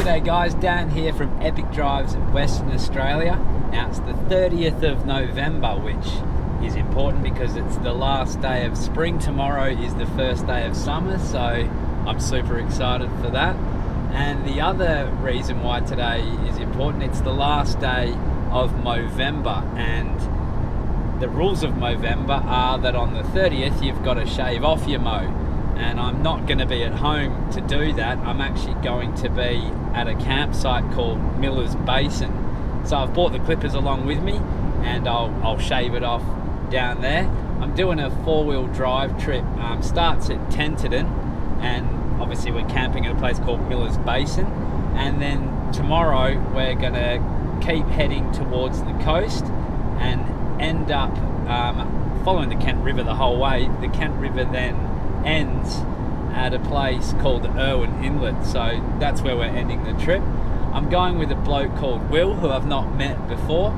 G'day guys, Dan here from Epic Drives in Western Australia. Now it's the 30th of November, which is important because it's the last day of spring. Tomorrow is the first day of summer, so I'm super excited for that. And the other reason why today is important, it's the last day of Movember, and the rules of Movember are that on the 30th you've got to shave off your mow. And I'm not going to be at home to do that. I'm actually going to be at a campsite called Basin. So I've brought the clippers along with me, and I'll shave it off down there. I'm doing a four-wheel drive trip. Starts at Tenterden, and obviously we're camping at a place called Basin. And then tomorrow we're going to keep heading towards the coast and end up following the Kent River the whole way. The Kent River then ends at a place called Irwin Inlet, so that's where we're ending the trip. I'm going with a bloke called Will, who I've not met before.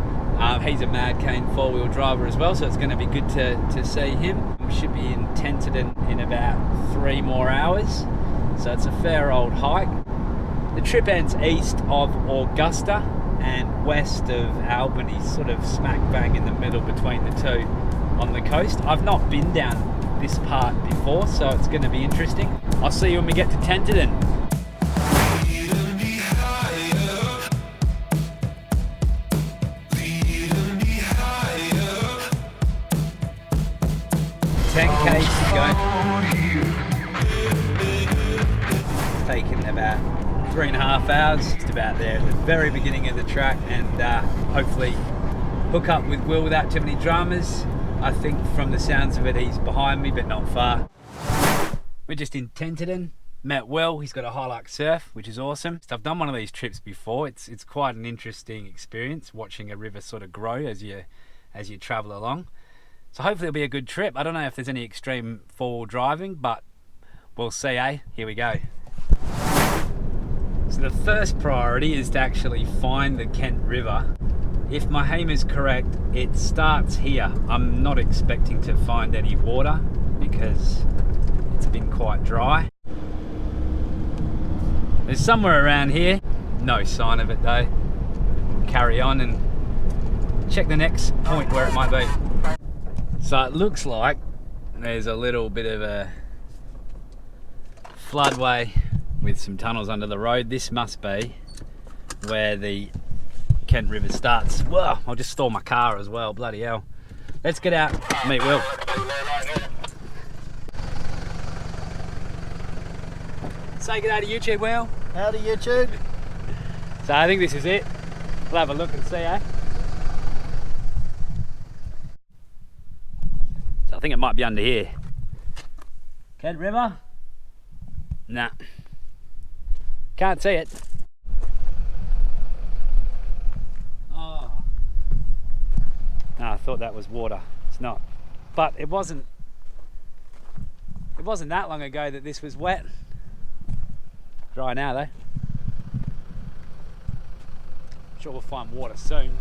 He's a Mad Cane four-wheel driver as well, so it's going to be good to see him. We should be in Tenterden in about 3 more hours, so it's a fair old hike. The trip ends east of Augusta and west of Albany, sort of smack bang in the middle between the two on the coast. I've not been down this part before, so it's going to be interesting. I'll see you when we get to Tenterden. 10k to go. It's taken about 3.5 hours. Just about there at the very beginning of the track, and hopefully hook up with Will without too many dramas. I think from the sounds of it, he's behind me, but not far. We're just in Tenterden. Met Will. He's got a Hilux Surf, which is awesome. So I've done one of these trips before. It's quite an interesting experience, watching a river sort of grow as you travel along. So hopefully it'll be a good trip. I don't know if there's any extreme four-wheel driving, but we'll see, eh? Here we go. So the first priority is to actually find the Kent River. If my aim is correct, it starts here. I'm not expecting to find any water because it's been quite dry. There's somewhere around here. No sign of it though. Carry on and check the next point where it might be. So it looks like there's a little bit of a floodway with some tunnels under the road. This must be where the Kent River starts. Whoa, I'll just store my car as well, bloody hell. Let's get out, meet Will. Say good day to YouTube, Will. Howdy YouTube. So I think this is it. We'll have a look and see, eh? So I think it might be under here. Kent River? Nah. Can't see it. No, I thought that was water. It's not. But it wasn't that long ago that this was wet. Dry now though. Sure we'll find water soon.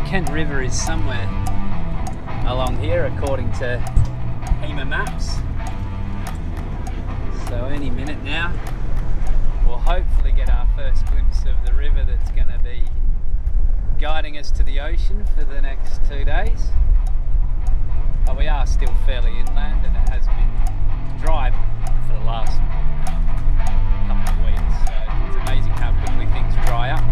Kent River is somewhere along here according to HEMA maps, so any minute now we'll hopefully get our first glimpse of the river that's going to be guiding us to the ocean for the next 2 days. But we are still fairly inland, and it has been dry for the last couple of weeks, so it's amazing how quickly things dry up.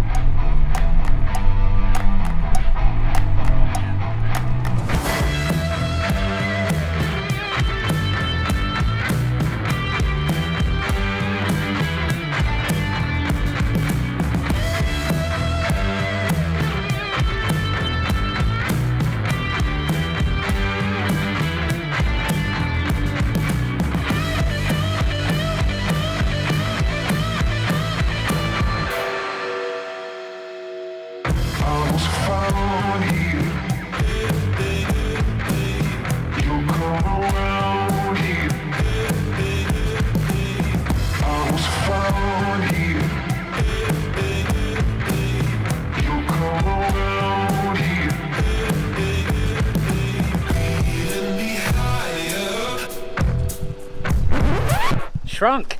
Shrunk.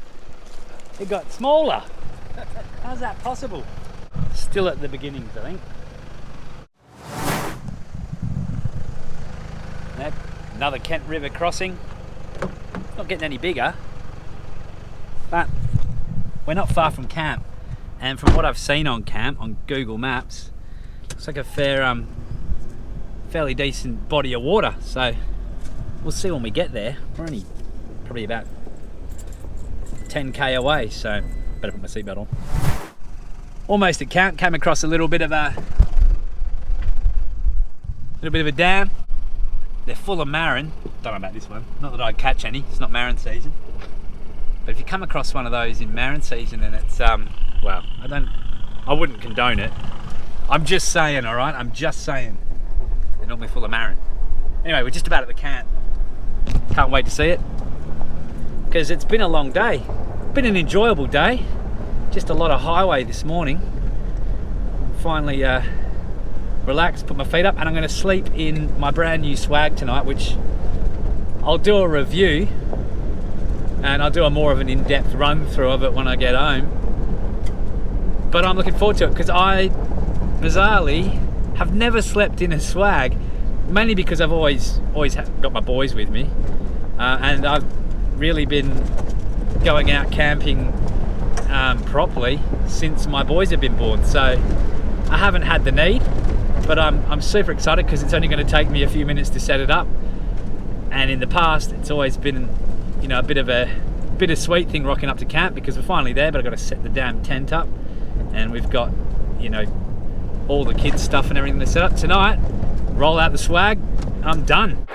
It got smaller. How's that possible? Still at the beginnings, I think. Yep, another Kent River crossing. It's not getting any bigger, but we're not far from camp. And from what I've seen on camp, on Google Maps, looks like a fairly decent body of water. So we'll see when we get there. We're only probably about 10k away, so better put my seatbelt on. Almost at camp. Came across a little bit of a dam. They're full of marron. Don't know about this one. Not that I'd catch any. It's not marron season. But if you come across one of those in marron season, then it's well, I wouldn't condone it. I'm just saying, all right. I'm just saying. They're normally full of marron. Anyway, we're just about at the camp. Can't wait to see it, because it's been a long day. Been an enjoyable day. Just a lot of highway this morning. Finally relaxed, put my feet up, and I'm going to sleep in my brand new swag tonight, which I'll do a review, and I'll do a more of an in-depth run through of it when I get home. But I'm looking forward to it, because I bizarrely have never slept in a swag, mainly because I've always got my boys with me, and I've really been going out camping properly since my boys have been born, so I haven't had the need. But I'm super excited, because it's only going to take me a few minutes to set it up, and in the past it's always been, you know, a bit of a bittersweet thing rocking up to camp, because we're finally there, but I've got to set the damn tent up, and we've got, you know, all the kids stuff and everything to set up. Tonight, roll out the swag, I'm done.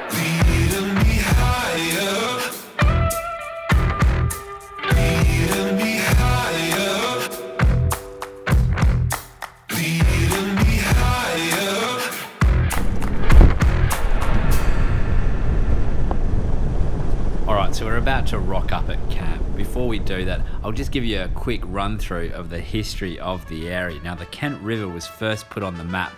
So we're about to rock up at camp. Before we do that, I'll just give you a quick run through of the history of the area. Now, the Kent River was first put on the map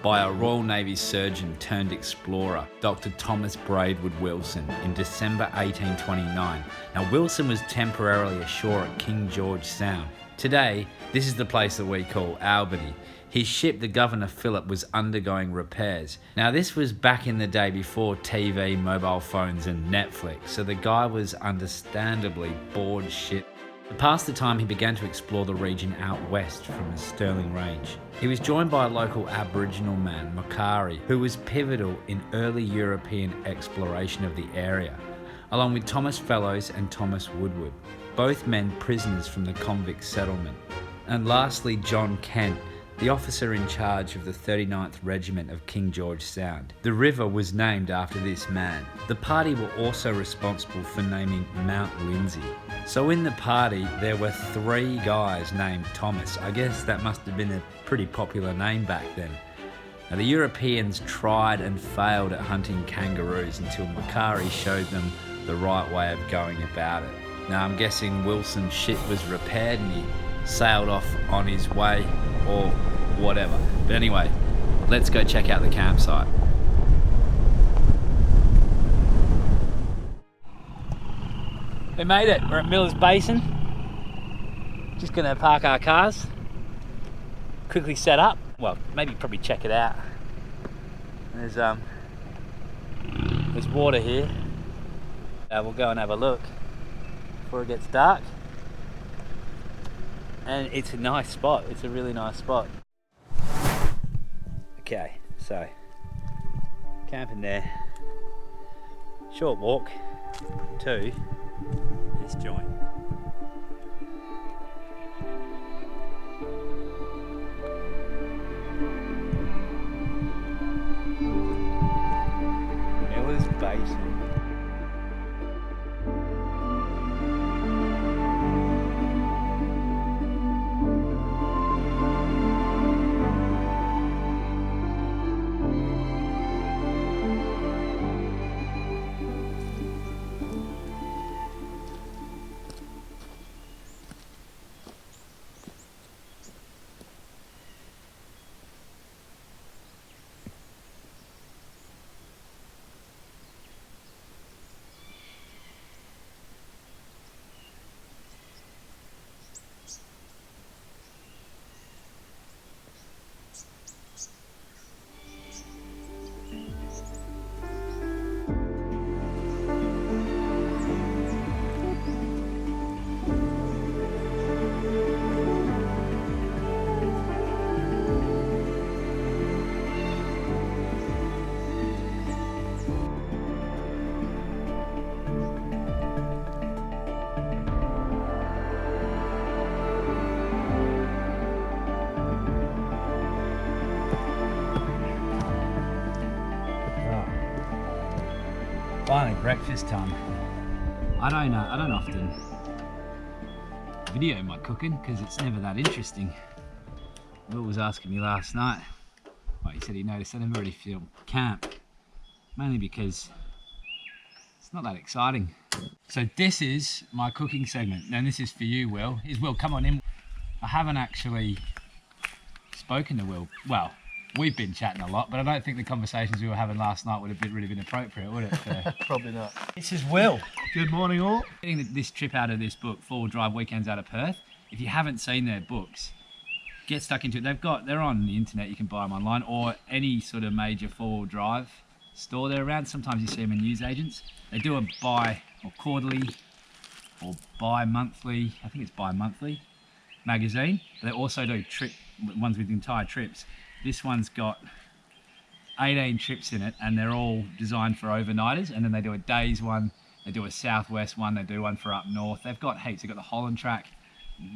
by a Royal Navy surgeon turned explorer, Dr. Thomas Braidwood Wilson, in December 1829. Now, Wilson was temporarily ashore at King George Sound. Today, this is the place that we call Albany. His ship, the Governor Phillip, was undergoing repairs. Now, this was back in the day before TV, mobile phones and Netflix, so the guy was understandably bored shit. To pass the time, he began to explore the region out west from his Stirling Range. He was joined by a local Aboriginal man, Macari, who was pivotal in early European exploration of the area, along with Thomas Fellows and Thomas Woodward, both men prisoners from the convict settlement. And lastly, John Kent, the officer in charge of the 39th Regiment of King George Sound. The river was named after this man. The party were also responsible for naming Mount Lindsay. So in the party, there were 3 guys named Thomas. I guess that must have been a pretty popular name back then. Now, the Europeans tried and failed at hunting kangaroos until Macari showed them the right way of going about it. Now, I'm guessing Wilson's ship was repaired and he sailed off on his way, or whatever. But anyway, let's go check out the campsite. We made it. We're at Miller's Basin. Just gonna park our cars, quickly set up. Well, maybe probably check it out. There's water here. We'll go and have a look before it gets dark. And it's a nice spot. It's a really nice spot. Okay, so camping there. Short walk to this joint. Miller's Basin. Finally, breakfast time. I don't often video my cooking because it's never that interesting. Will was asking me last night. Well, he said he noticed I never really film camp, mainly because it's not that exciting. So this is my cooking segment. Now this is for you, Will. Here's Will, come on in. I haven't actually spoken to Will. Well, we've been chatting a lot, but I don't think the conversations we were having last night would have really been appropriate, would it? Probably not. This is Will. Good morning, all. Getting this trip out of this book, 4 Drive Weekends out of Perth. If you haven't seen their books, get stuck into it. They're on the internet, you can buy them online, or any sort of major 4 drive store they're around. Sometimes you see them in newsagents. They do a bi or quarterly or bi-monthly, I think it's bi-monthly magazine. They also do ones with entire trips. This one's got 18 trips in it, and they're all designed for overnighters. And then they do a days one, they do a southwest one, they do one for up north. They've got heaps. They've got the Holland track.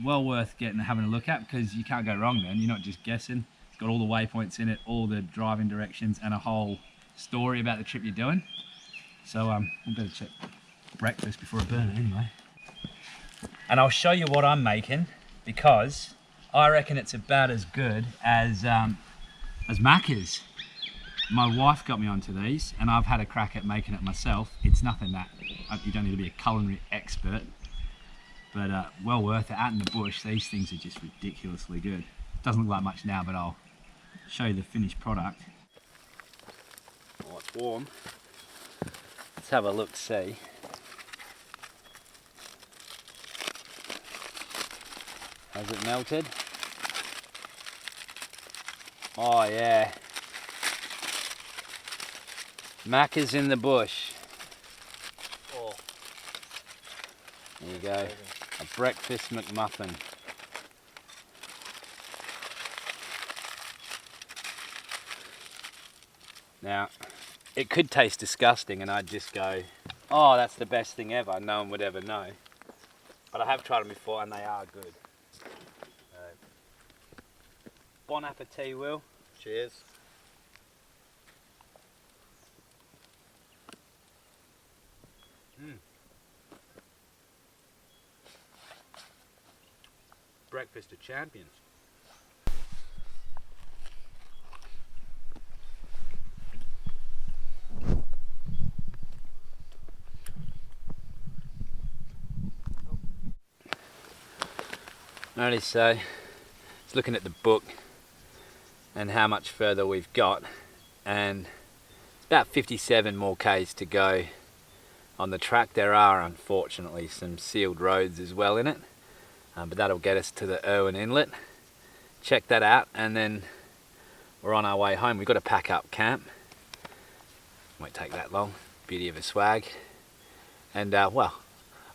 Well worth having a look at, because you can't go wrong then. You're not just guessing. It's got all the waypoints in it, all the driving directions, and a whole story about the trip you're doing. So we better check breakfast before I burn it anyway. And I'll show you what I'm making, because I reckon it's about as good as Macca's. My wife got me onto these, and I've had a crack at making it myself. It's nothing that you don't need to be a culinary expert. But well worth it. Out in the bush, these things are just ridiculously good. Doesn't look like much now, but I'll show you the finished product. Oh, it's warm. Let's have a look, see. Has it melted? Oh yeah. Macca's in the bush. Oh. There you go. A breakfast McMuffin. Now, it could taste disgusting and I'd just go, oh, that's the best thing ever. No one would ever know. But I have tried them before and they are good. Bon appetit, Will. Cheers. Breakfast of champions. Notice so, it's looking at the book and how much further we've got, and it's about 57 more k's to go on the track. There are unfortunately some sealed roads as well in it. But that'll get us to the Irwin Inlet. Check that out, and then we're on our way home. We've got to pack up camp. Won't take that long. Beauty of a swag. And well,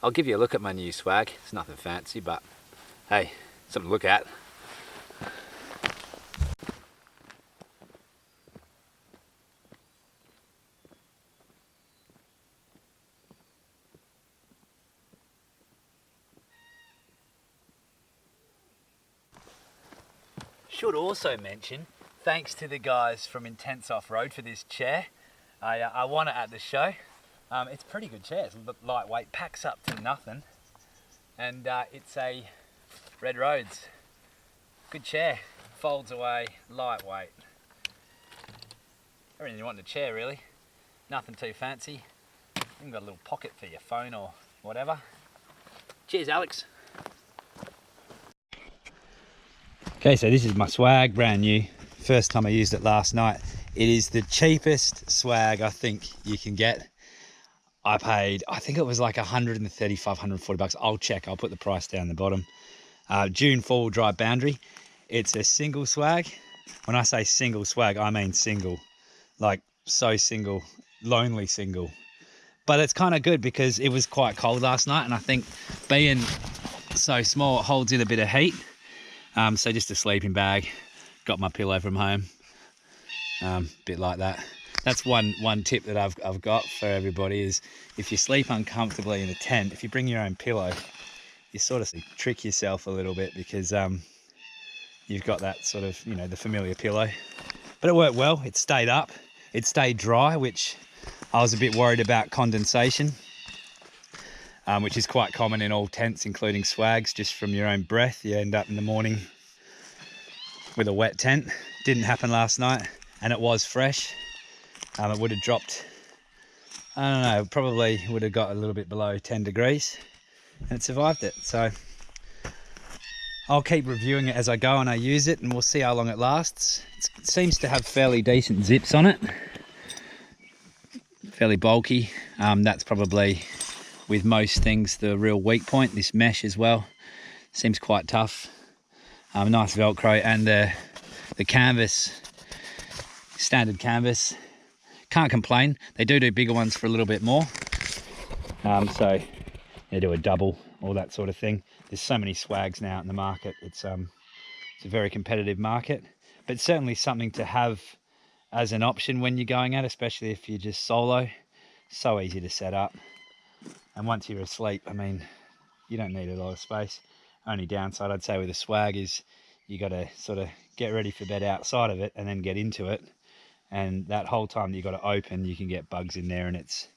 I'll give you a look at my new swag. It's nothing fancy, but hey, something to look at. Should also mention, thanks to the guys from Intense Off-Road for this chair. I won it at the show. It's a pretty good chair. It's lightweight, packs up to nothing, and it's a Red Roads. Good chair, folds away, lightweight. Everything you want in a chair, really. Nothing too fancy. Even got a little pocket for your phone or whatever. Cheers, Alex. Okay, so this is my swag, brand new. First time I used it last night. It is the cheapest swag I think you can get. I paid, I think it was like 135, 140 bucks. I'll check, I'll put the price down the bottom. June 4-wheel drive boundary. It's a single swag. When I say single swag, I mean single. Like so single, lonely single. But it's kind of good because it was quite cold last night, and I think being so small, it holds in a bit of heat. So just a sleeping bag, got my pillow from home, bit like that. That's one tip that I've got for everybody is, if you sleep uncomfortably in a tent, if you bring your own pillow, you sort of trick yourself a little bit, because you've got that sort of, you know, the familiar pillow. But it worked well, it stayed up, it stayed dry, which I was a bit worried about condensation, which is quite common in all tents, including swags. Just from your own breath, you end up in the morning with a wet tent. Didn't happen last night, and it was fresh. It would have dropped, I don't know, probably would have got a little bit below 10 degrees, and it survived it. So I'll keep reviewing it as I go and I use it, and we'll see how long it lasts. It seems to have fairly decent zips on it, fairly bulky. That's probably, with most things, the real weak point. This mesh as well seems quite tough. Nice Velcro, and the canvas, standard canvas. Can't complain. They do bigger ones for a little bit more. So they do a double, all that sort of thing. There's so many swags now in the market. It's a very competitive market, but certainly something to have as an option when you're going out, especially if you're just solo. So easy to set up, and once you're asleep, I mean, you don't need a lot of space. Only downside I'd say with a swag is you got to sort of get ready for bed outside of it and then get into it, and that whole time that you got to open, you can get bugs in there, and it's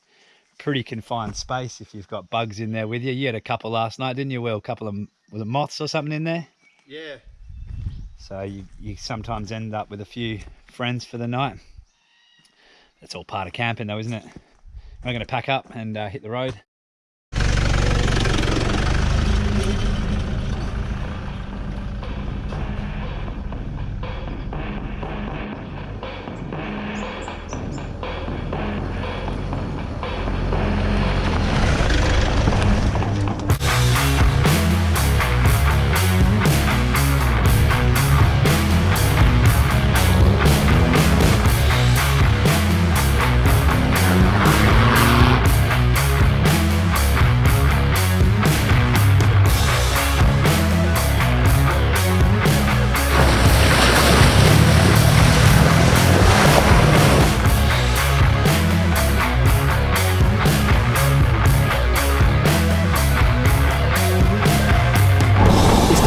pretty confined space if you've got bugs in there with you. You had a couple last night, didn't you, Will? A couple of, was it moths or something in there? Yeah. So you sometimes end up with a few friends for the night. That's all part of camping though, isn't it? We're going to pack up and hit the road.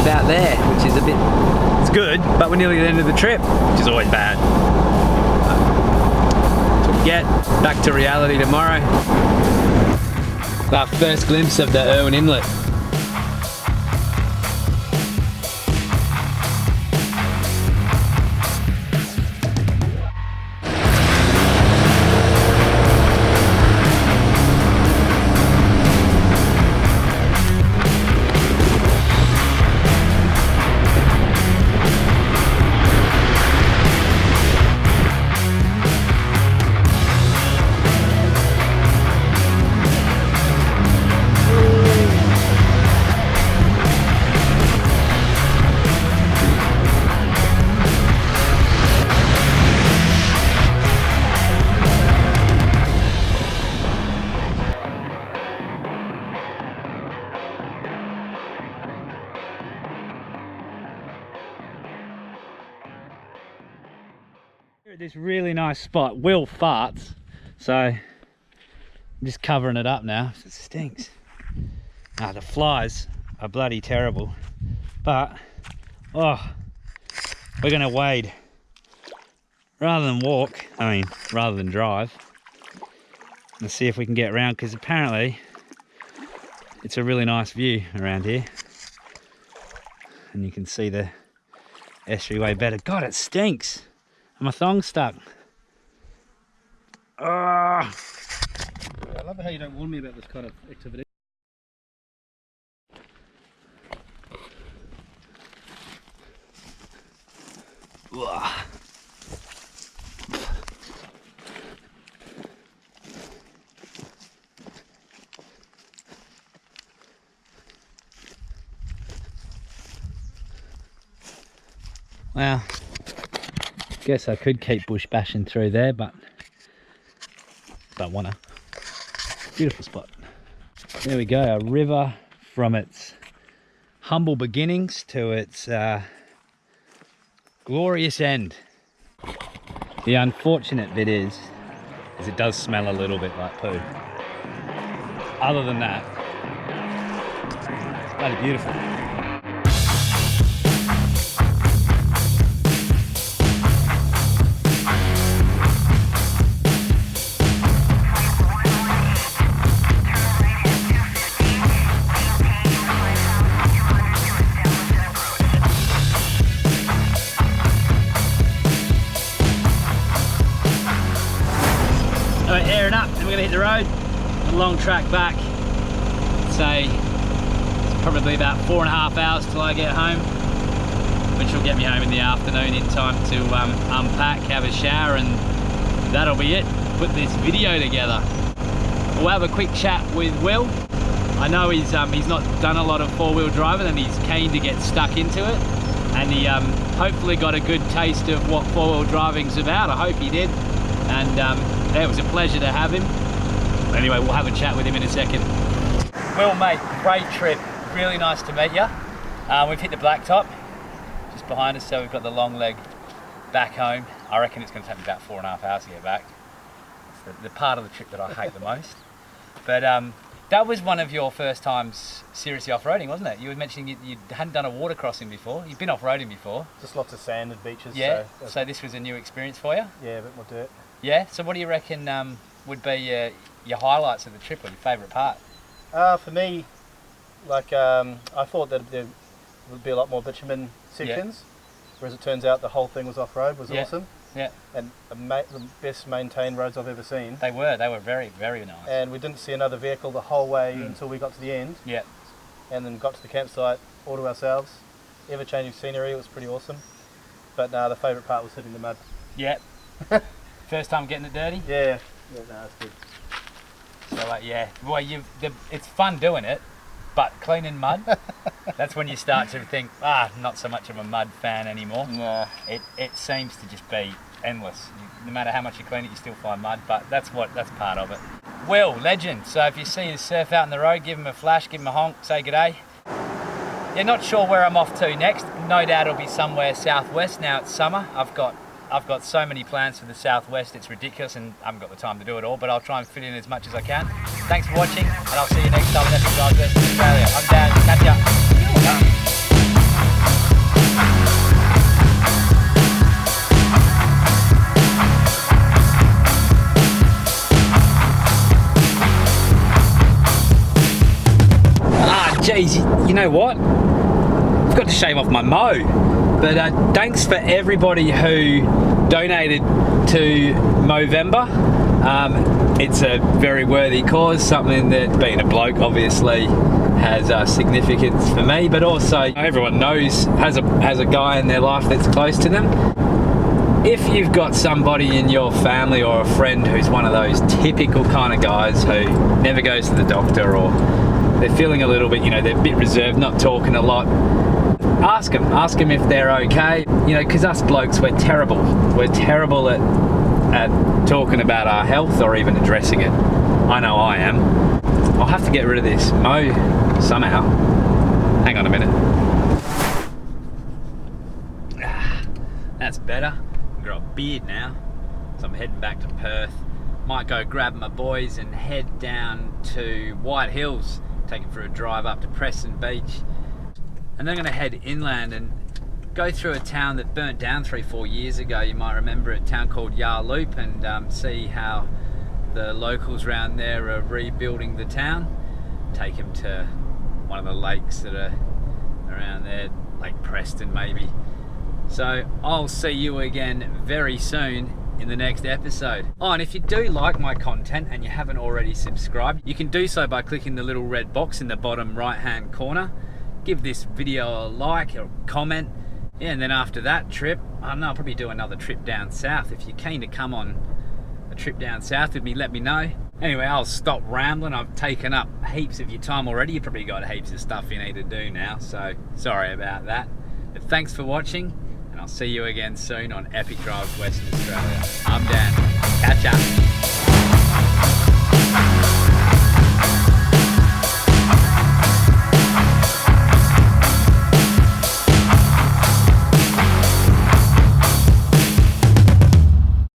About there, which is a bit, it's good, but we're nearly at the end of the trip, which is always bad. So we get back to reality tomorrow. Our first glimpse of the Irwin Inlet. This really nice spot. Will farts, so I'm just covering it up now. It stinks. The flies are bloody terrible, but oh, we're gonna wade rather than walk. I mean, rather than drive. Let's see if we can get around, because apparently it's a really nice view around here, and you can see the estuary way better. God, it stinks. My thong's stuck. I love how you don't warn me about this kind of activity. Well, guess I could keep bush bashing through there, but don't wanna. Beautiful spot. There we go, a river from its humble beginnings to its glorious end. The unfortunate bit is it does smell a little bit like poo. Other than that, it's bloody beautiful. hit the road, a long track back. Say it's probably about 4.5 hours till I get home, which will get me home in the afternoon in time to unpack, have a shower, and that'll be it. Put this video together. We'll have a quick chat with Will. I know he's not done a lot of four-wheel driving and he's keen to get stuck into it, and he hopefully got a good taste of what four-wheel driving's about. I hope he did, and yeah, it was a pleasure to have him. Anyway, we'll have a chat with him in a second. Will, mate, great trip. Really nice to meet you. We've hit the blacktop just behind us, so we've got the long leg back home. I reckon it's going to take me about 4.5 hours to get back. It's the part of the trip that I hate the most. But that was one of your first times seriously off-roading, wasn't it? You were mentioning you hadn't done a water crossing before. You've been off-roading before. Just lots of sand and beaches. Yeah, so this was a new experience for you? Yeah, a bit more dirt. Yeah, so what do you reckon would be your highlights of the trip, or your favourite part? For me, like I thought that there would be a lot more bitumen sections, whereas it turns out the whole thing was off-road, was awesome. Yeah. And the best maintained roads I've ever seen. They were very, very nice. And we didn't see another vehicle the whole way until we got to the end. Yeah. And then got to the campsite all to ourselves. Ever-changing scenery, it was pretty awesome. But the favourite part was hitting the mud. Yeah. First time getting it dirty? Yeah. Yeah, no, it's good. So yeah, well, it's fun doing it, but cleaning mud, that's when you start to think, not so much of a mud fan anymore. Nah. It seems to just be endless. No matter how much you clean it, you still find mud, but that's part of it. Will, legend. So if you see his surf out on the road, give him a flash, give him a honk, say g'day. Yeah, not sure where I'm off to next. No doubt it'll be somewhere southwest. Now it's summer. I've got so many plans for the southwest, it's ridiculous, and I haven't got the time to do it all, but I'll try and fit in as much as I can. Thanks for watching, and I'll see you next time on Epic Drives Western Australia. I'm Dan, catch ya. Geez, you know what? I've got to shave off my mow. But thanks for everybody who donated to Movember. It's a very worthy cause, something that, being a bloke, obviously has significance for me, but also everyone knows has a guy in their life that's close to them. If you've got somebody in your family or a friend who's one of those typical kind of guys who never goes to the doctor, or they're feeling a little bit, they're a bit reserved, not talking a lot, ask them if they're okay, because us blokes, we're terrible at talking about our health or even addressing it. I know I am. I'll have to get rid of this mow somehow. Hang on a minute. That's better. I've got a beard now, so I'm heading back to Perth. Might go grab my boys and head down to White Hills, take them for a drive up to Preston Beach. And they're going to head inland and go through a town that burnt down 3-4 years ago. You might remember a town called Yarloop, and see how the locals around there are rebuilding the town. Take them to one of the lakes that are around there, Lake Preston maybe. So I'll see you again very soon in the next episode. Oh, and if you do like my content and you haven't already subscribed, you can do so by clicking the little red box in the bottom right hand corner. Give this video a like or comment. Yeah, and then after that trip, I don't know, I'll probably do another trip down south. If you're keen to come on a trip down south with me, let me know. Anyway, I'll stop rambling. I've taken up heaps of your time already. You've probably got heaps of stuff you need to do now, so sorry about that. But thanks for watching, and I'll see you again soon on Epic Drives Western Australia. I'm Dan. Catch up.